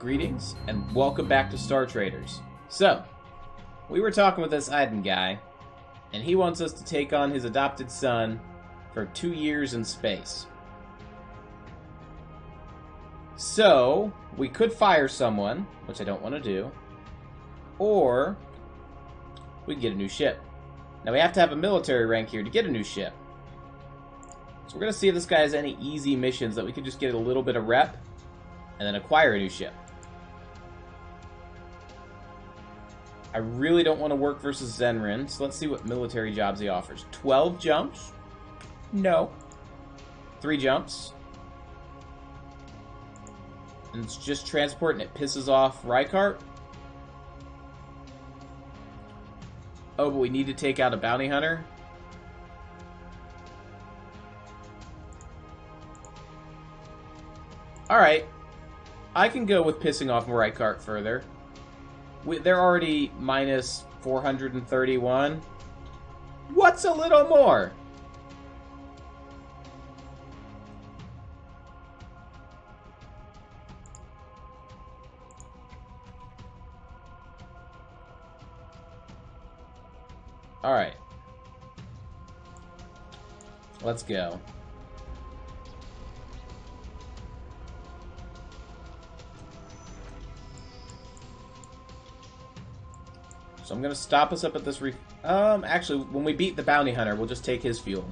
Greetings, and welcome back to Star Traders. So, we were talking with this Iden guy, and he wants us to take on his adopted son for 2 years in space. So, we could fire someone, which I don't want to do, or we can get a new ship. Now, we have to have a military rank here to get a new ship. So we're going to see if this guy has any easy missions that we could just get a little bit of rep and then acquire a new ship. I really don't want to work versus Zenrin, so let's see what military jobs he offers. 12 jumps? No. 3 jumps. And it's just transport and it pisses off Rykart. Oh, but we need to take out a bounty hunter. Alright. I can go with pissing off Rykart further. They're already minus 431. What's a little more? Alright. Let's go. So I'm going to stop us up at this actually, when we beat the bounty hunter, we'll just take his fuel.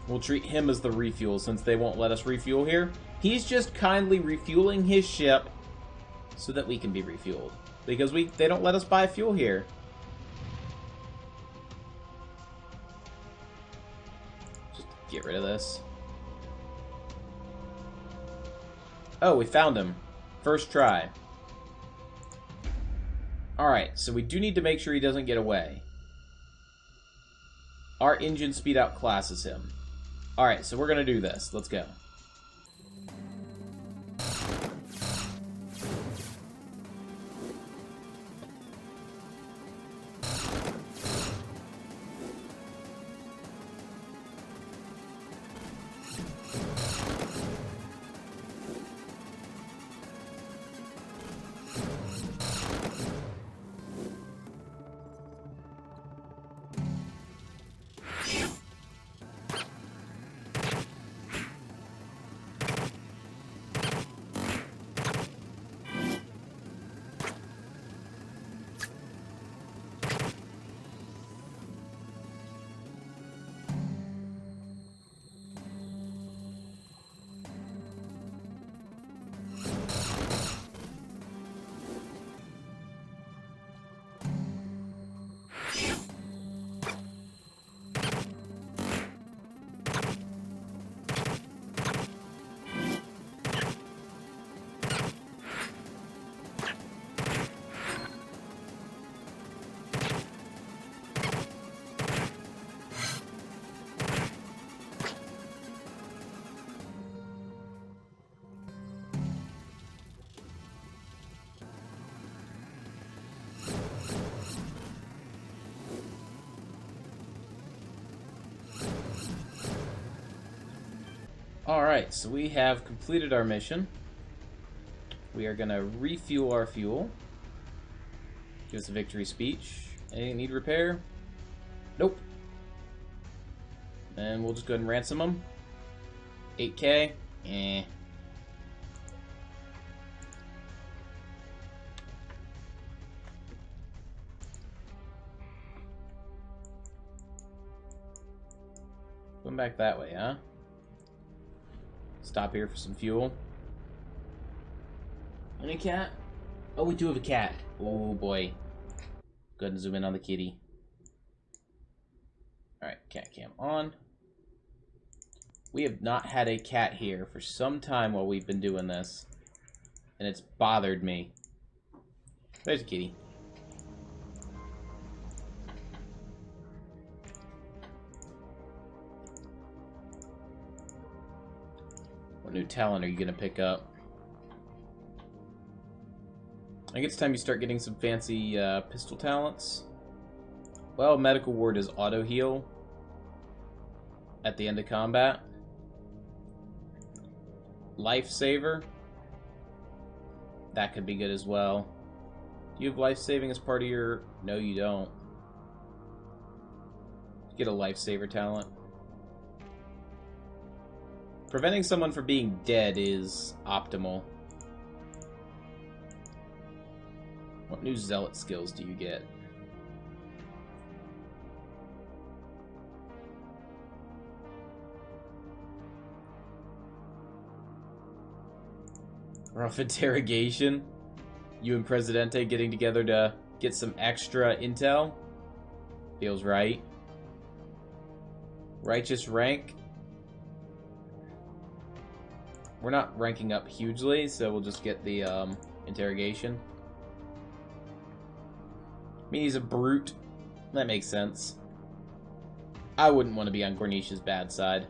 We'll treat him as the refuel, since they won't let us refuel here. He's just kindly refueling his ship so that we can be refueled. Because they don't let us buy fuel here. Just get rid of this. Oh, we found him. First try. Alright, so we do need to make sure he doesn't get away. Our engine speed outclasses him. Alright, so we're going to do this. Let's go. Alright, so we have completed our mission. We are going to refuel our fuel. Give us a victory speech. Anything need repair? Nope. And we'll just go ahead and ransom them. 8K? Eh. Going back that way, huh? Stop here for some fuel. Any cat? Oh, we do have a cat. Oh boy. Go ahead and zoom in on the kitty. Alright, cat cam on. We have not had a cat here for some time while we've been doing this. And it's bothered me. There's a kitty. What new talent are you going to pick up? I think it's time you start getting some fancy pistol talents. Well, medical ward is auto heal at the end of combat. Lifesaver. That could be good as well. Do you have life-saving as part of your... No, you don't. Get a lifesaver talent. Preventing someone from being dead is optimal. What new zealot skills do you get? Rough interrogation. You and Presidente getting together to get some extra intel. Feels right. Righteous rank. We're not ranking up hugely, so we'll just get the interrogation. I mean, he's a brute. That makes sense. I wouldn't want to be on Cornicia's bad side.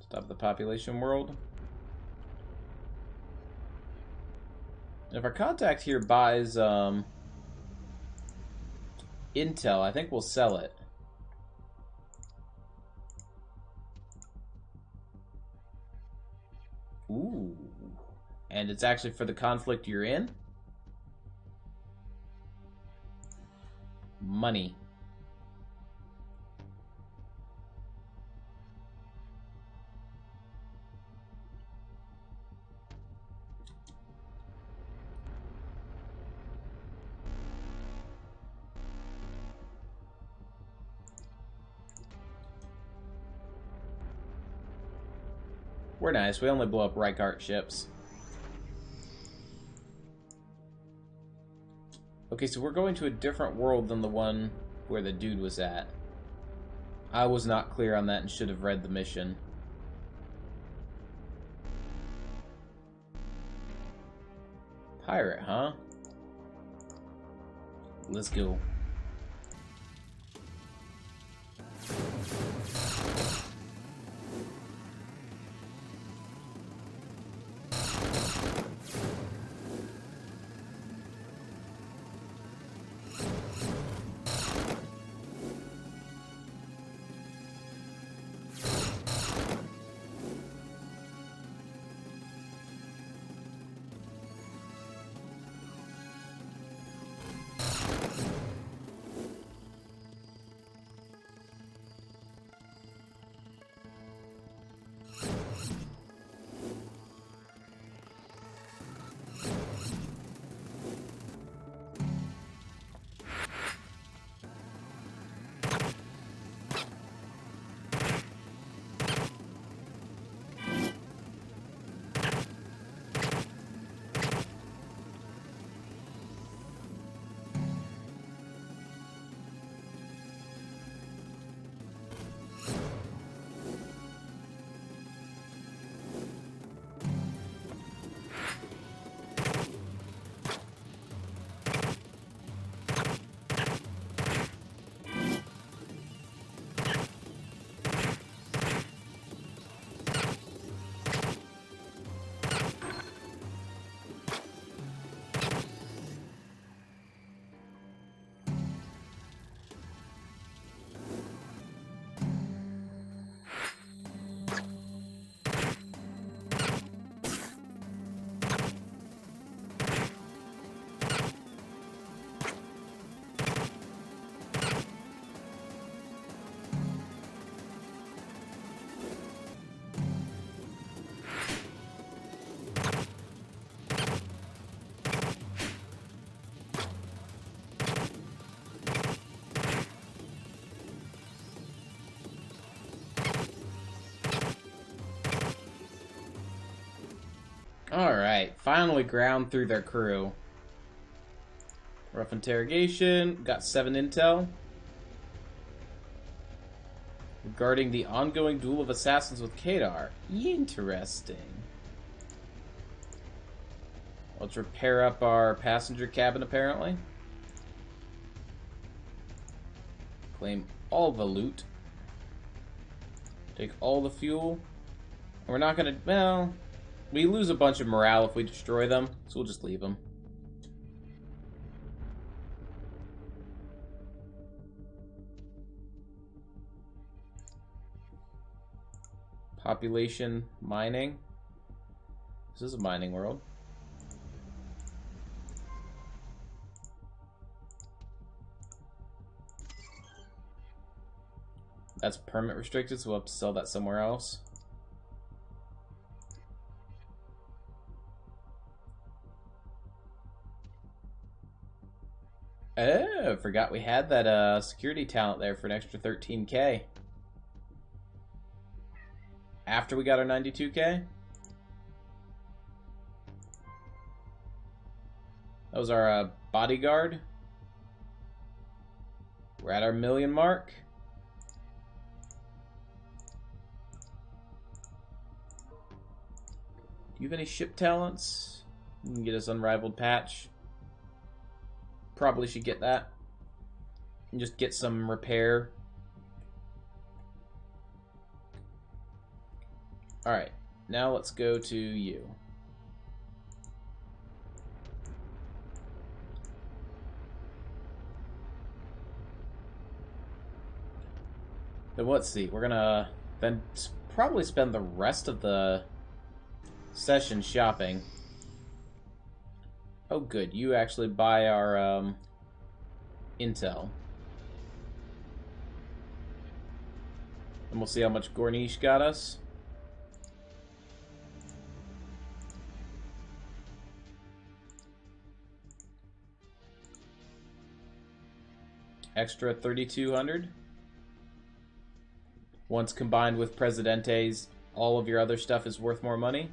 Stop the population world. If our contact here buys intel, I think we'll sell it. Ooh. And it's actually for the conflict you're in? Money. We're nice. We only blow up Reichardt ships. Okay, so we're going to a different world than the one where the dude was at. I was not clear on that and should have read the mission. Pirate, huh? Let's go. Alright, finally ground through their crew. Rough interrogation, got 7 intel. Regarding the ongoing duel of assassins with Kadar. Interesting. Let's repair up our passenger cabin, apparently. Claim all the loot. Take all the fuel. And we're not gonna... Well, we lose a bunch of morale if we destroy them, so we'll just leave them. Population mining. This is a mining world. That's permit restricted, so we'll have to sell that somewhere else. Oh, forgot we had that security talent there for an extra 13k. After we got our 92k? That was our bodyguard. We're at our 1,000,000 mark. Do you have any ship talents? You can get us unrivaled patch. Probably should get that. And just get some repair. Alright, now let's go to you. Then let's see, we're gonna then probably spend the rest of the session shopping. Oh good, you actually buy our intel. And we'll see how much Gornish got us. Extra 3,200. Once combined with Presidente's, all of your other stuff is worth more money.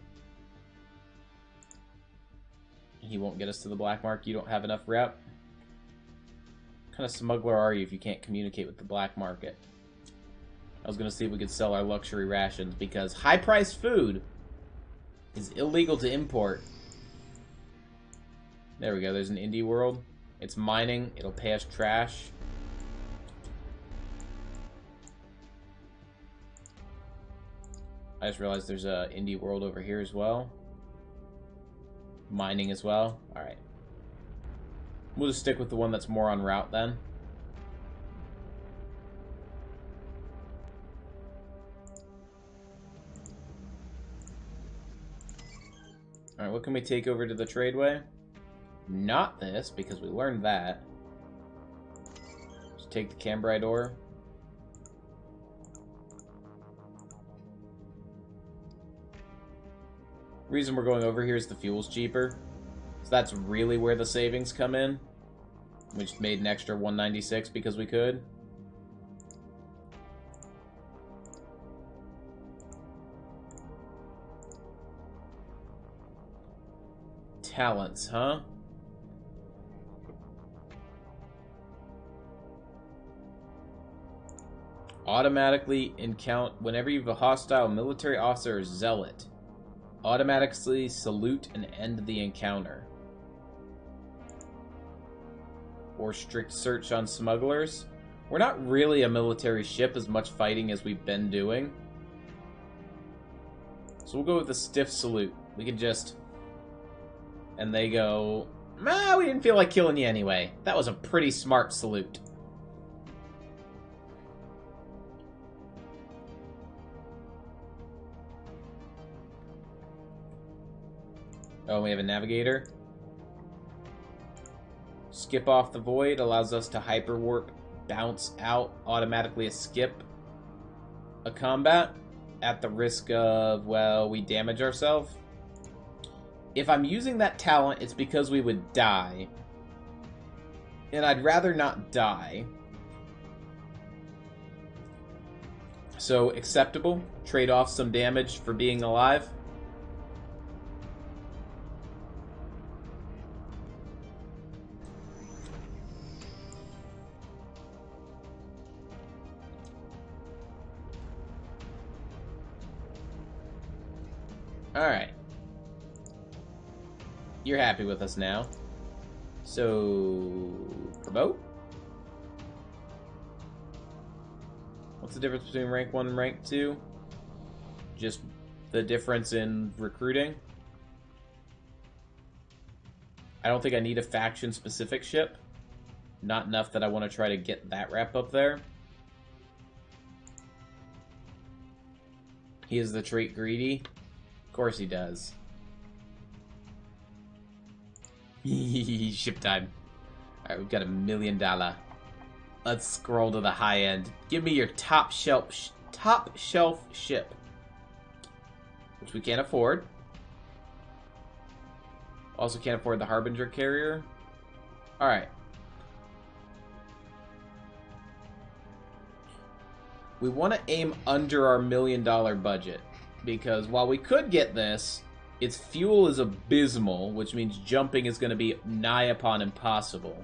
He won't get us to the black mark. You don't have enough rep. What kind of smuggler are you if you can't communicate with the black market? I was going to see if we could sell our luxury rations, because high-priced food is illegal to import. There we go. There's an indie world. It's mining. It'll pay us trash. I just realized there's a indie world over here as well. Mining as well. Alright. We'll just stick with the one that's more en route then. Alright, what can we take over to the tradeway? Not this, because we learned that. Just take the Cambrai ore. Reason we're going over here is the fuel's cheaper. So that's really where the savings come in. We just made an extra 196 because we could. Talents, huh? Automatically encounter whenever you have a hostile military officer or zealot. Automatically salute and end the encounter. Or strict search on smugglers. We're not really a military ship as much fighting as we've been doing. So we'll go with the stiff salute. We can just... And they go... Nah, we didn't feel like killing you anyway. That was a pretty smart salute. Oh, we have a navigator. Skip off the void allows us to hyperwarp, bounce out, automatically skip a combat at the risk of, well, we damage ourselves. If I'm using that talent, it's because we would die. And I'd rather not die. So, acceptable. Trade off some damage for being alive. Alright. You're happy with us now. So, promote? What's the difference between rank 1 and rank 2? Just the difference in recruiting. I don't think I need a faction-specific ship. Not enough that I want to try to get that wrap up there. He is the trait greedy. Of course he does. Ship time. Alright, we've got $1 million. Let's scroll to the high end. Give me your top shelf ship. Which we can't afford. Also can't afford the Harbinger carrier. Alright. We want to aim under our $1 million budget. Because while we could get this, its fuel is abysmal, which means jumping is going to be nigh upon impossible.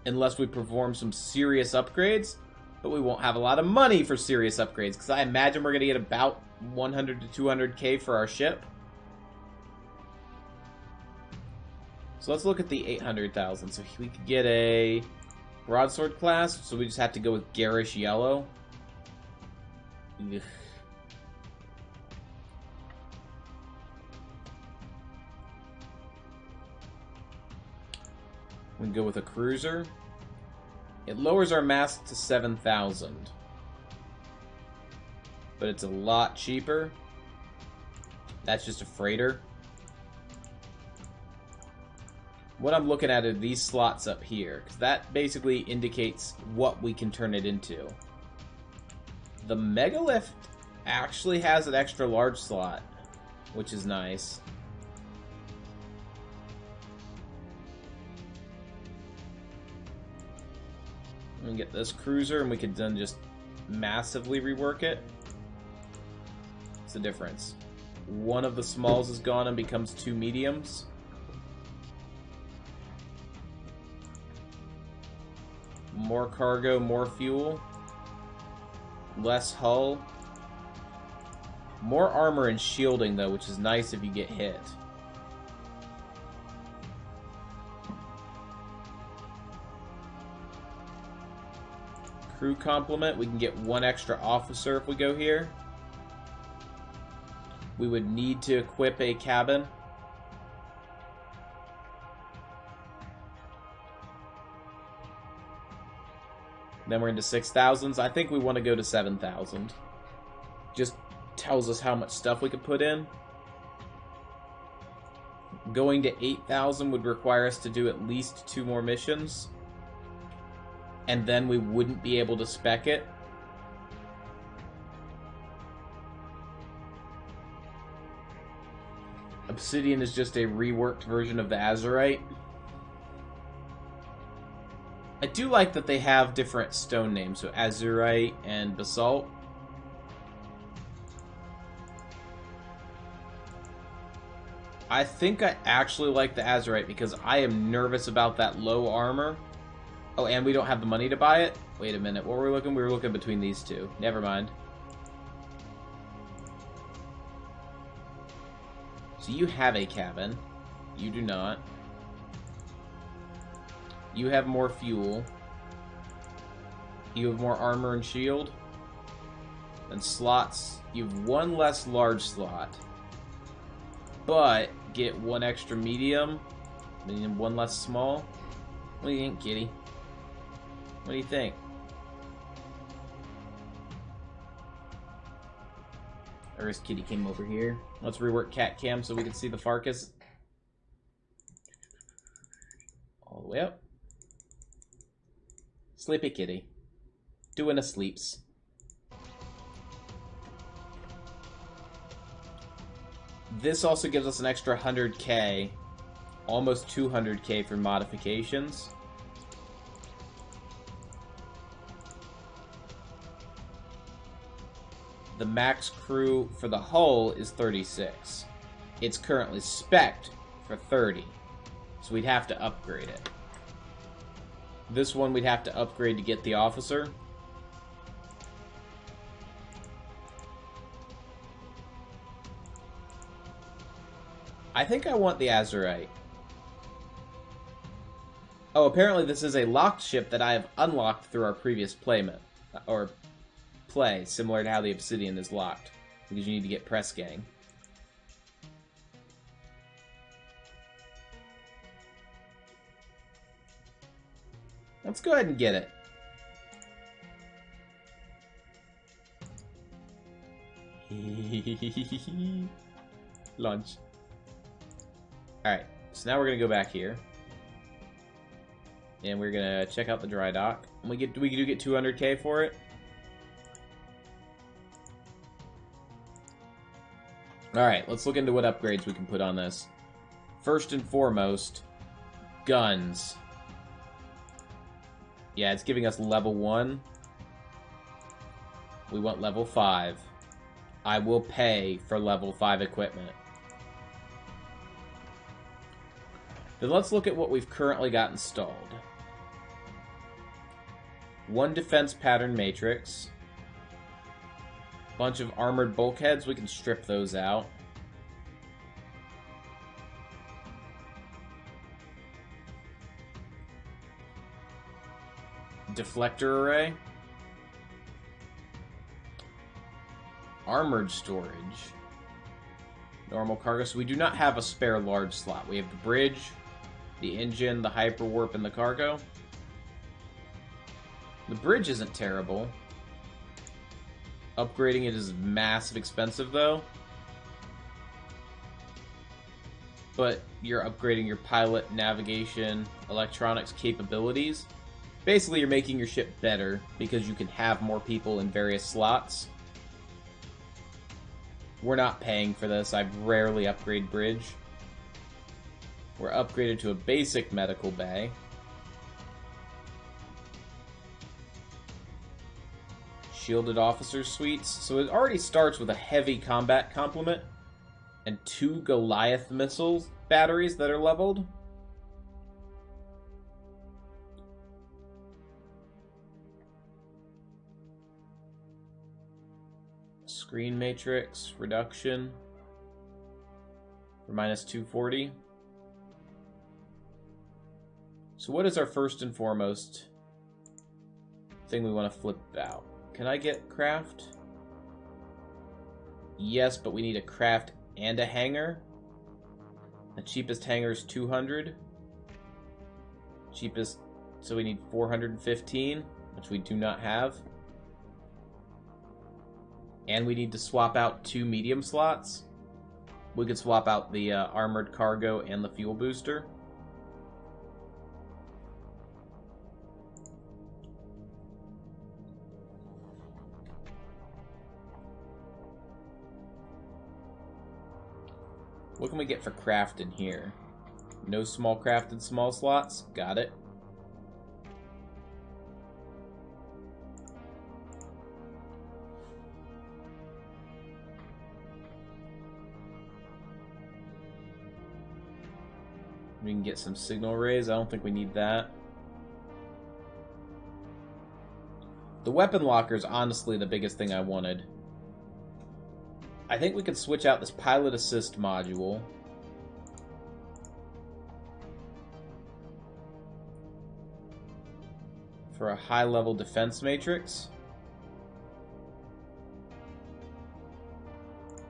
Unless we perform some serious upgrades. But we won't have a lot of money for serious upgrades. Because I imagine we're going to get about 100 to 200k for our ship. So let's look at the 800,000. So we could get a broadsword class. So we just have to go with garish yellow. Ugh. We can go with a cruiser. It lowers our mass to 7,000. But it's a lot cheaper. That's just a freighter. What I'm looking at are these slots up here, because that basically indicates what we can turn it into. The Megalith actually has an extra large slot, which is nice. We can get this cruiser, and we could then just massively rework it. What's the difference? One of the smalls is gone and becomes 2 mediums. More cargo, more fuel. Less hull. More armor and shielding, though, which is nice if you get hit. Crew complement. We can get 1 extra officer if we go here. We would need to equip a cabin. Then we're into 6,000s. I think we want to go to 7,000. Just tells us how much stuff we could put in. Going to 8,000 would require us to do at least 2 more missions. And then we wouldn't be able to spec it. Obsidian is just a reworked version of the Azurite. I do like that they have different stone names, so Azurite and Basalt. I think I actually like the Azurite because I am nervous about that low armor. Oh, and we don't have the money to buy it? Wait a minute, what were we looking? We were looking between these two. Never mind. So you have a cabin. You do not. You have more fuel. You have more armor and shield. And slots. You have 1 less large slot. But get 1 extra medium. And 1 less small. What do you think, kitty? What do you think? Or his kitty came over here. Let's rework cat cam so we can see the Farkas. All the way up. Sleepy kitty. Doing a sleeps. This also gives us an extra 100k. Almost 200k for modifications. The max crew for the hull is 36. It's currently spec'd for 30. So we'd have to upgrade it. This one we'd have to upgrade to get the officer. I think I want the Azurite. Oh, apparently this is a locked ship that I have unlocked through our previous playment. Or play, similar to how the Obsidian is locked, because you need to get Press Gang. Let's go ahead and get it. Launch. Alright, so now we're going to go back here. And we're going to check out the dry dock. And we do get 200k for it. Alright, let's look into what upgrades we can put on this. First and foremost, guns. Yeah, it's giving us level 1. We want level 5. I will pay for level 5 equipment. Then let's look at what we've currently got installed. 1 defense pattern matrix. Bunch of armored bulkheads, we can strip those out. Deflector array. Armored storage. Normal cargo. So we do not have a spare large slot. We have the bridge, the engine, the hyperwarp, and the cargo. The bridge isn't terrible. Upgrading it is massive expensive, though. But you're upgrading your pilot, navigation, electronics capabilities. Basically, you're making your ship better because you can have more people in various slots. We're not paying for this. I rarely upgrade bridge. We're upgraded to a basic medical bay. Shielded officers suites. So it already starts with a heavy combat complement and 2 Goliath missiles batteries that are leveled. Screen matrix reduction for minus 240. So what is our first and foremost thing we want to flip out? Can I get craft? Yes, but we need a craft and a hangar. The cheapest hangar is 200. Cheapest, so we need 415, which we do not have. And we need to swap out 2 medium slots. We could swap out the armored cargo and the fuel booster. What can we get for craft in here? No small crafted small slots. Got it. We can get some signal rays. I don't think we need that. The weapon locker is honestly the biggest thing I wanted. I think we could switch out this pilot assist module. For a high-level defense matrix.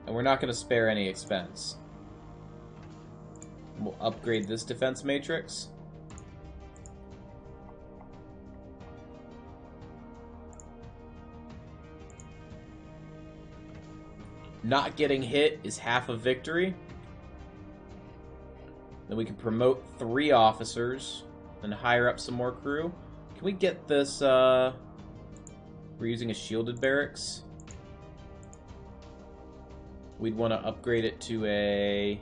And we're not going to spare any expense. We'll upgrade this defense matrix. Not getting hit is half a victory. Then we can promote 3 officers and hire up some more crew. Can we get this, we're using a shielded barracks. We'd want to upgrade it to a...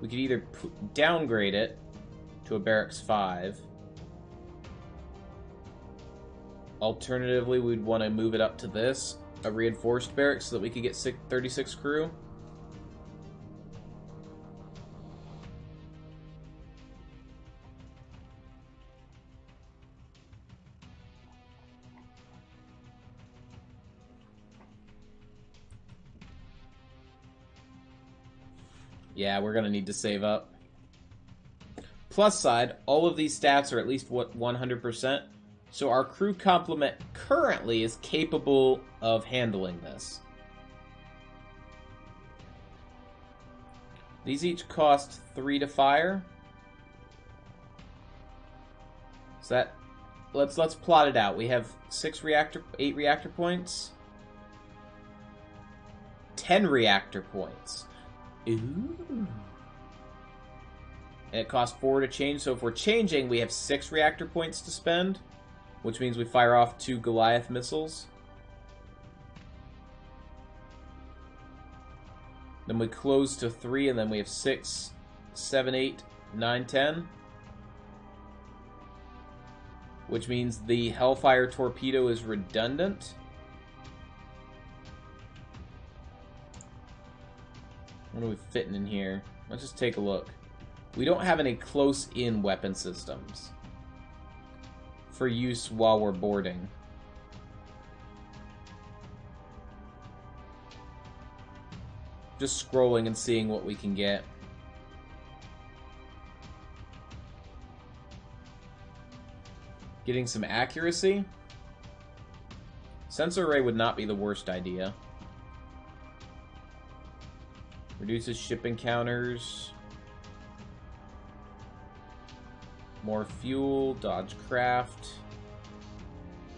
We could either downgrade it to a barracks 5. Alternatively, we'd want to move it up to this, a reinforced barracks, so that we could get 36 crew. Yeah, we're going to need to save up. Plus side, all of these stats are at least, what, 100%? So our crew complement currently is capable of handling this. These each cost 3 to fire. So that let's plot it out. We have 8 reactor points. 10 reactor points. Ooh. And it costs 4 to change, so if we're changing, we have 6 reactor points to spend, which means we fire off 2 Goliath missiles. Then we close to 3, and then we have 6, 7, 8, 9, 10. Which means the Hellfire torpedo is redundant. What are we fitting in here? Let's just take a look. We don't have any close-in weapon systems for use while we're boarding. Just scrolling and seeing what we can get. Getting some accuracy. Sensor array would not be the worst idea. Reduces ship encounters. More fuel, dodge craft.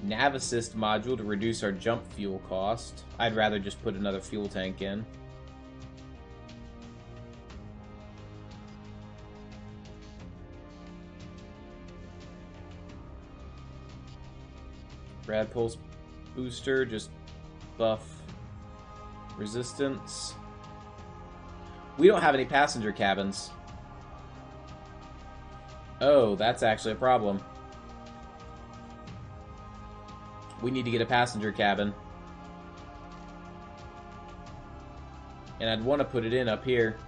Nav assist module to reduce our jump fuel cost. I'd rather just put another fuel tank in. Rad pulse booster, just buff resistance. We don't have any passenger cabins. Oh, that's actually a problem. We need to get a passenger cabin. And I'd want to put it in up here.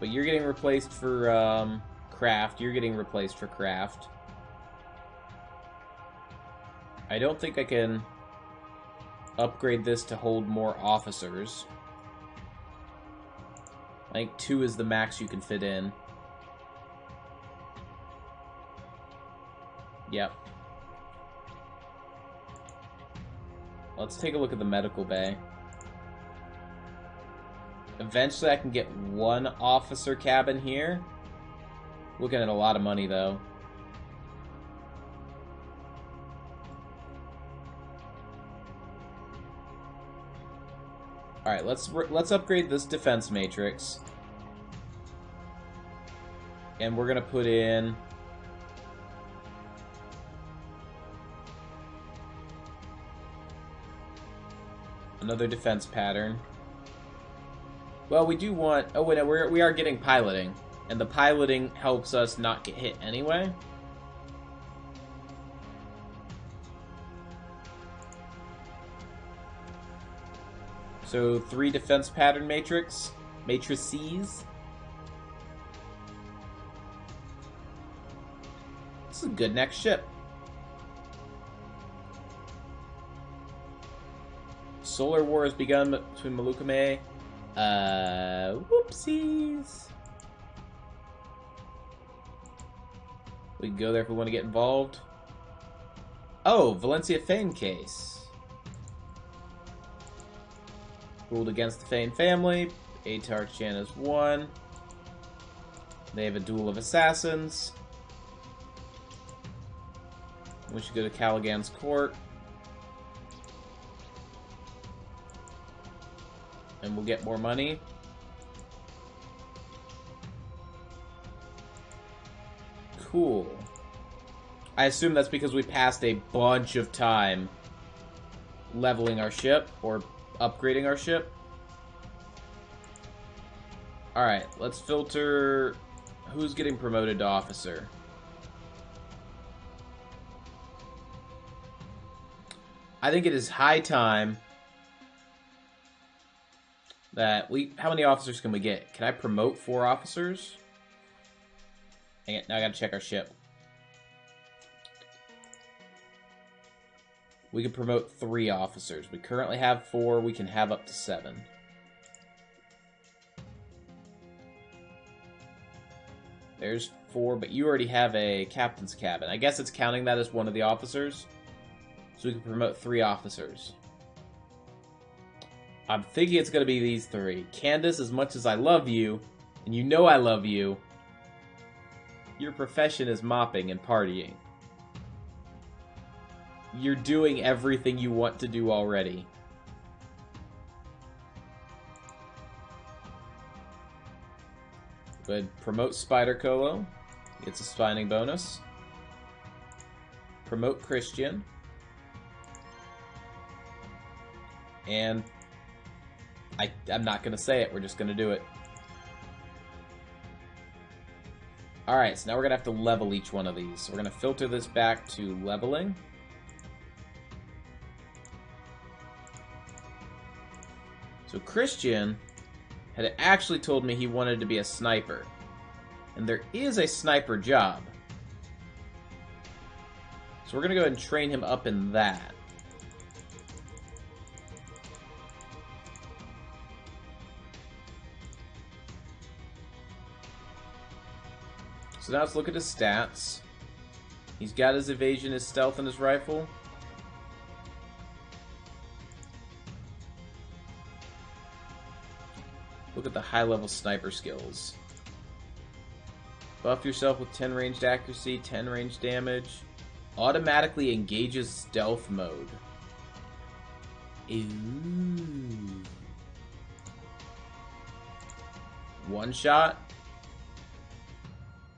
But you're getting replaced for craft. You're getting replaced for craft. I don't think I can upgrade this to hold more officers. I think 2 is the max you can fit in. Yep. Let's take a look at the medical bay. Eventually I can get 1 officer cabin here. Looking at a lot of money though. Alright, let's upgrade this defense matrix. And we're gonna put in another defense pattern. Well, we do want... Oh, wait, no, we are getting piloting. And the piloting helps us not get hit anyway. So 3 defense pattern matrices. This is a good next ship. Solar war has begun between Malukame. Whoopsies. We can go there if we want to get involved. Oh, Valencia Fane case. Ruled against the Fane family. Atar Chan is 1. They have a duel of assassins. We should go to Caligan's court. And we'll get more money. Cool. I assume that's because we passed a bunch of time leveling our ship, or upgrading our ship. Alright, let's filter who's getting promoted to officer. I think it is high time that we... How many officers can we get? Can I promote 4 officers? Hang it, now I gotta check our ship. We can promote 3 officers. We currently have 4. We can have up to 7. There's 4, but you already have a captain's cabin. I guess it's counting that as one of the officers. So we can promote 3 officers. I'm thinking it's going to be these 3. Candace, as much as I love you, and you know I love you, your profession is mopping and partying. You're doing everything you want to do already. Go ahead, promote Spider Colo. Gets a spawning bonus. Promote Christian. And I'm not going to say it. We're just going to do it. Alright, so now we're going to have to level each one of these. So we're going to filter this back to leveling. So Christian had actually told me he wanted to be a sniper. And there is a sniper job. So we're going to go ahead and train him up in that. So now let's look at his stats. He's got his evasion, his stealth, and his rifle. Look at the high-level sniper skills. Buff yourself with 10 ranged accuracy, 10 ranged damage. Automatically engages stealth mode. Ooh. One shot.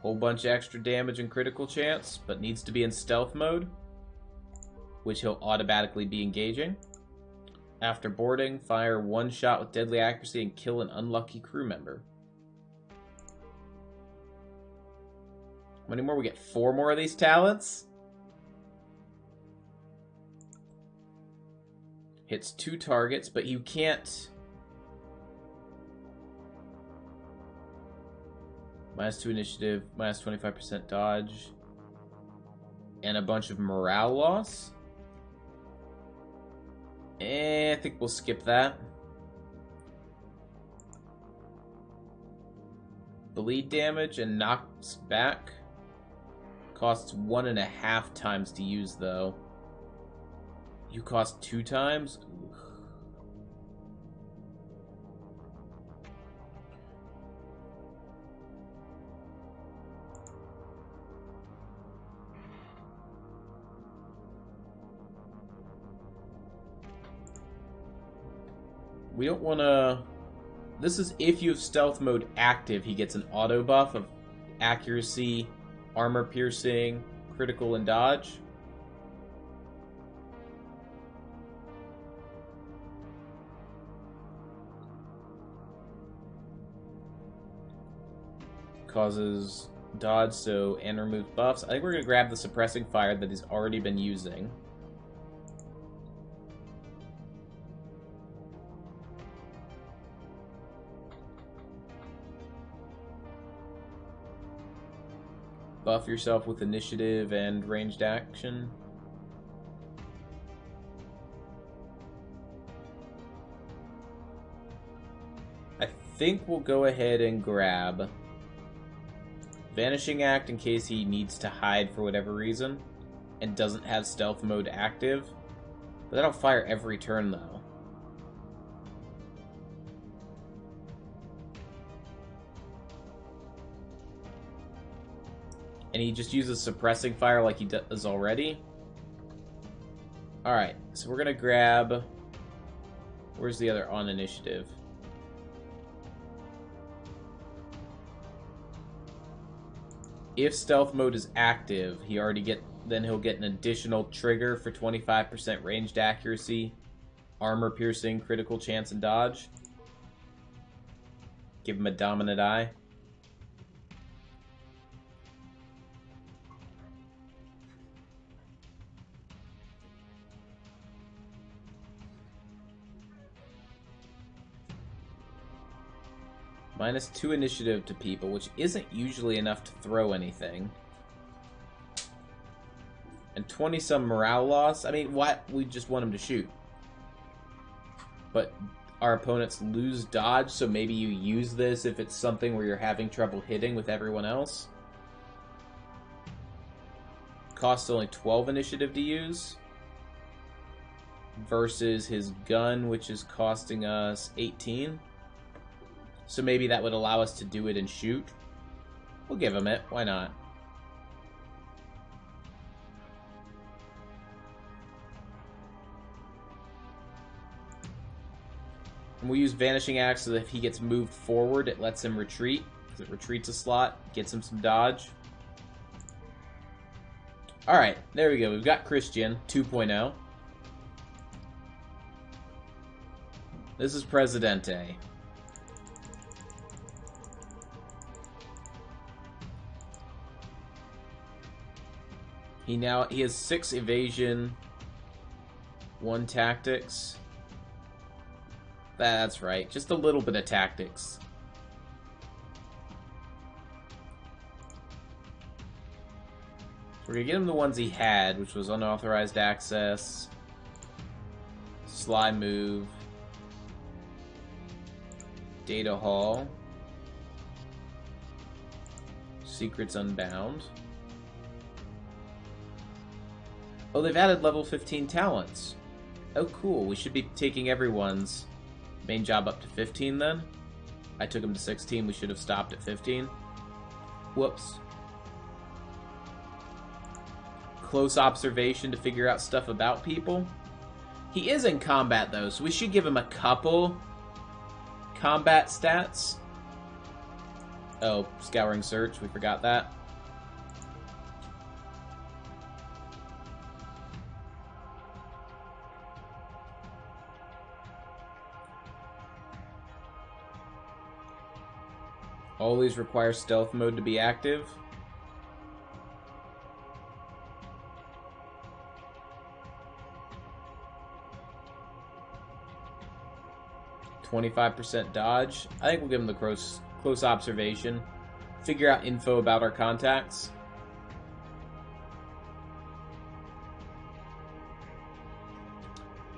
Whole bunch of extra damage and critical chance, but needs to be in stealth mode, which he'll automatically be engaging. After boarding, fire 1 shot with deadly accuracy and kill an unlucky crew member. How many more? We get 4 more of these talents. Hits 2 targets, but you can't... -2 initiative, -25% dodge, and a bunch of morale loss. I think we'll skip that. Bleed damage and knocks back. Costs 1.5 times to use, though. You cost 2 times? Ooh. We don't want to... This is if you have stealth mode active, he gets an auto buff of accuracy, armor piercing, critical, and dodge. Causes dodge, so, and removes buffs. I think we're going to grab the suppressing fire that he's already been using. Buff yourself with initiative and ranged action. I think we'll go ahead and grab Vanishing Act in case he needs to hide for whatever reason and doesn't have stealth mode active. But that'll fire every turn, though. And he just uses suppressing fire like he does already. Alright, so we're going to grab... Where's the other on initiative? If stealth mode is active, then he'll get an additional trigger for 25% ranged accuracy, armor piercing, critical chance, and dodge. Give him a dominant eye. -2 initiative to people, which isn't usually enough to throw anything. And 20-some morale loss. I mean, what? We just want him to shoot. But our opponents lose dodge, so maybe you use this if it's something where you're having trouble hitting with everyone else. Costs only 12 initiative to use. Versus his gun, which is costing us 18. So maybe that would allow us to do it and shoot. We'll give him it. Why not? And we'll use Vanishing Axe so that if he gets moved forward, it lets him retreat. Because it retreats a slot, gets him some dodge. Alright, there we go. We've got Christian 2.0. This is Presidente. He has 6 evasion, 1 tactics. That's right, just a little bit of tactics. So we're gonna get him the ones he had, which was unauthorized access, sly move, data hall, secrets unbound. Oh, they've added level 15 talents. Oh, cool. We should be taking everyone's main job up to 15 then. I took him to 16. We should have stopped at 15. Whoops. Close observation to figure out stuff about people. He is in combat, though, so we should give him a couple combat stats. Oh, scouring search. We forgot that. Always require stealth mode to be active. %25 dodge. I think we'll give him the close observation. Figure out info about our contacts.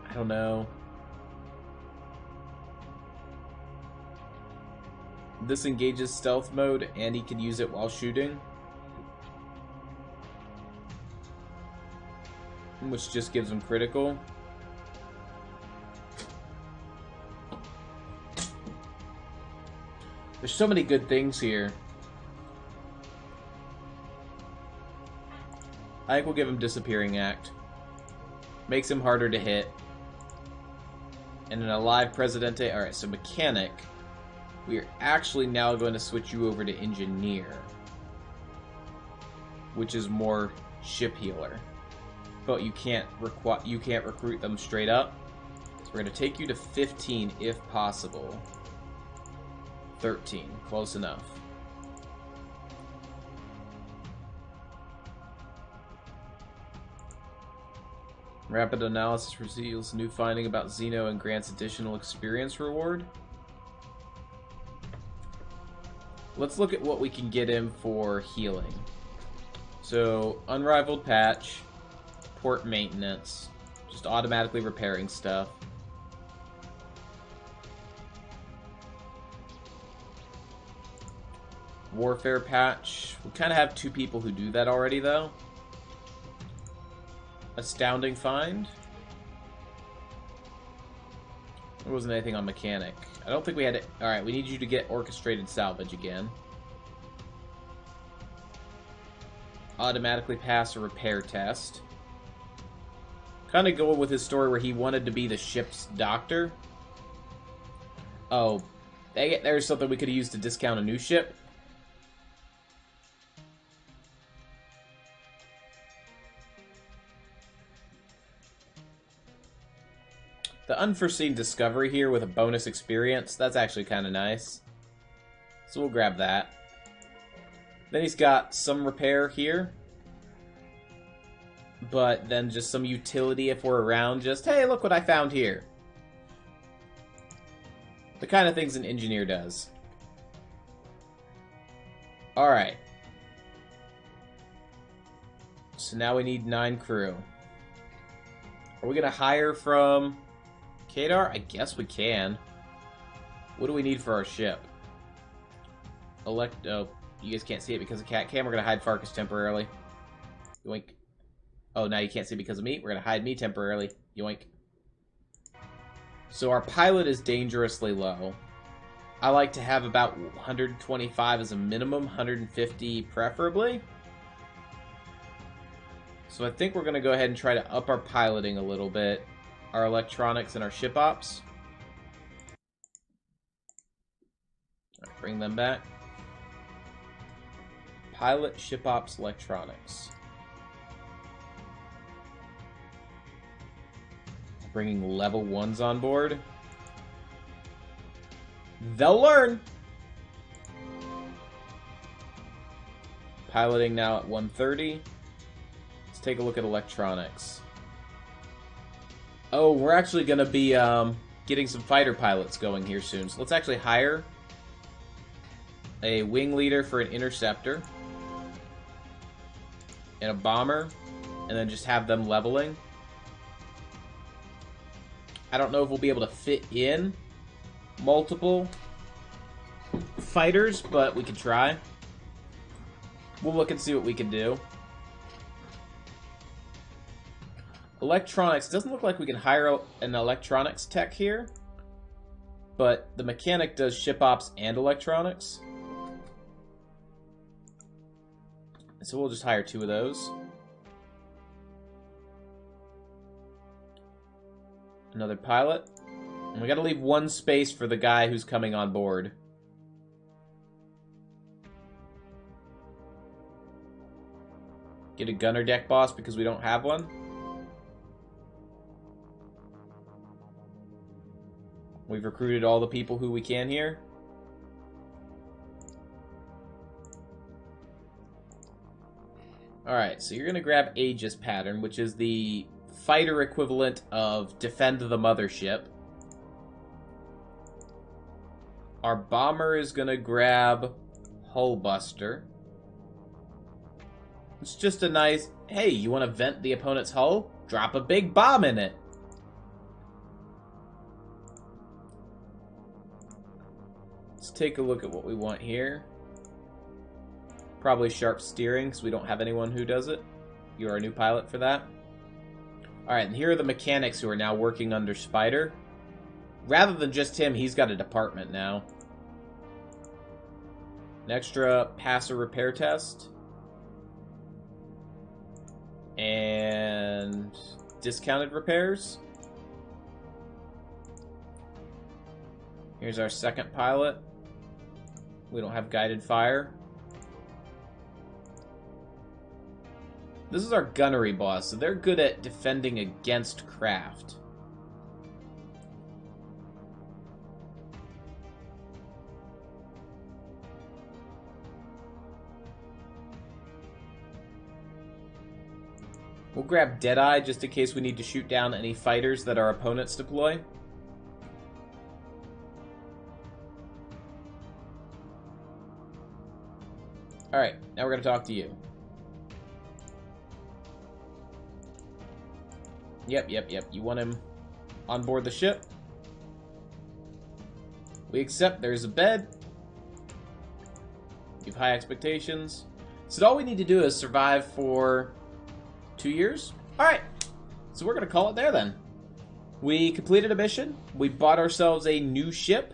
I don't know. This engages stealth mode, and he can use it while shooting. Which just gives him critical. There's so many good things here. I think we'll give him Disappearing Act. Makes him harder to hit. And an alive Presidente. Alright, so Mechanic. We are actually now going to switch you over to Engineer, which is more ship healer. But you can't recruit them straight up. So we're going to take you to 15 if possible. 13, close enough. Rapid analysis reveals new finding about Xeno and grants additional experience reward. Let's look at what we can get him for healing. So, Unrivaled Patch, Port Maintenance, just automatically repairing stuff. Warfare Patch, we kind of have 2 people who do that already though. Astounding Find. There wasn't anything on Mechanic. I don't think we had it. Alright, we need you to get Orchestrated Salvage again. Automatically pass a repair test. Kind of going with his story where he wanted to be the ship's doctor. Oh, there's something we could have used to discount a new ship. The unforeseen discovery here with a bonus experience, that's actually kind of nice. So we'll grab that. Then he's got some repair here. But then just some utility if we're around. Just, hey, look what I found here. The kind of things an engineer does. Alright. So now we need 9 crew. Are we going to hire from Kadar? I guess we can. What do we need for our ship? Oh, you guys can't see it because of cat cam. We're going to hide Farkas temporarily. Yoink. Oh, now you can't see because of me. We're going to hide me temporarily. Yoink. So our pilot is dangerously low. I like to have about 125 as a minimum, 150 preferably. So I think we're going to go ahead and try to up our piloting a little bit. Our electronics and our ship ops. All right, bring them back. Pilot, ship ops, electronics. Bringing level 1s on board. They'll learn. Piloting now at 130. Let's take a look at electronics. Oh, we're actually going to be getting some fighter pilots going here soon. So let's actually hire a wing leader for an interceptor. And a bomber. And then just have them leveling. I don't know if we'll be able to fit in multiple fighters, but we can try. We'll look and see what we can do. Electronics. Doesn't look like we can hire an electronics tech here. But the mechanic does ship ops and electronics. So we'll just hire 2 of those. Another pilot. And we gotta leave 1 space for the guy who's coming on board. Get a gunner deck boss because we don't have one. We've recruited all the people who we can here. Alright, so you're gonna grab Aegis pattern, which is the fighter equivalent of Defend the Mothership. Our bomber is gonna grab Hull Buster. It's just a nice, hey, you want to vent the opponent's hull? Drop a big bomb in it. Let's take a look at what we want here. Probably sharp steering, because we don't have anyone who does it. You're our new pilot for that. Alright, and here are the mechanics who are now working under Spider. Rather than just him, he's got a department now. An extra passer repair test. And discounted repairs. Here's our second pilot. We don't have guided fire. This is our gunnery boss, so they're good at defending against craft. We'll grab Deadeye just in case we need to shoot down any fighters that our opponents deploy. Alright, now we're going to talk to you. Yep. You want him on board the ship? We accept. There's a bed. You have high expectations. So all we need to do is survive for 2 years? Alright. So we're going to call it there then. We completed a mission. We bought ourselves a new ship.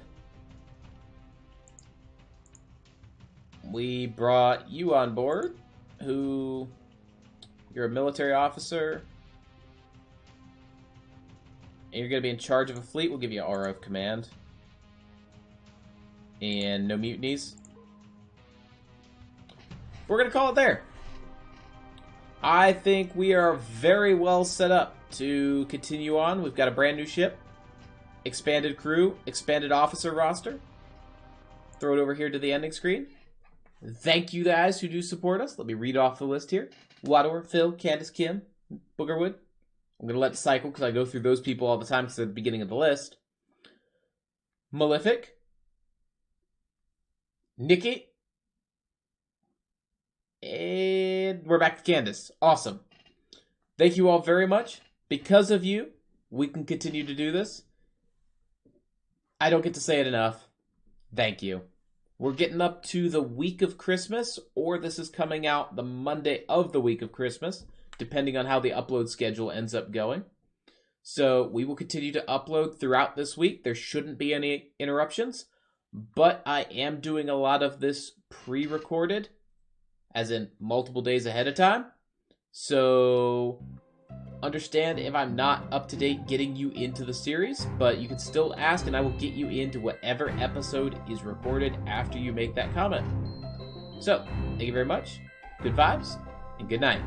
We brought you on board, who... You're a military officer. And you're going to be in charge of a fleet. We'll give you an aura of command. And no mutinies. We're going to call it there. I think we are very well set up to continue on. We've got a brand new ship. Expanded crew. Expanded officer roster. Throw it over here to the ending screen. Thank you guys who do support us. Let me read off the list here. Wador, Phil, Candace, Kim, Boogerwood. I'm going to let it cycle because I go through those people all the time because they're at the beginning of the list. Malefic. Nikki. And we're back to Candace. Awesome. Thank you all very much. Because of you, we can continue to do this. I don't get to say it enough. Thank you. We're getting up to the week of Christmas, or this is coming out the Monday of the week of Christmas, depending on how the upload schedule ends up going. So we will continue to upload throughout this week. There shouldn't be any interruptions, but I am doing a lot of this pre-recorded, as in multiple days ahead of time. So understand if I'm not up to date getting you into the series, but you can still ask and I will get you into whatever episode is recorded after you make that comment. So, thank you very much, good vibes, and good night.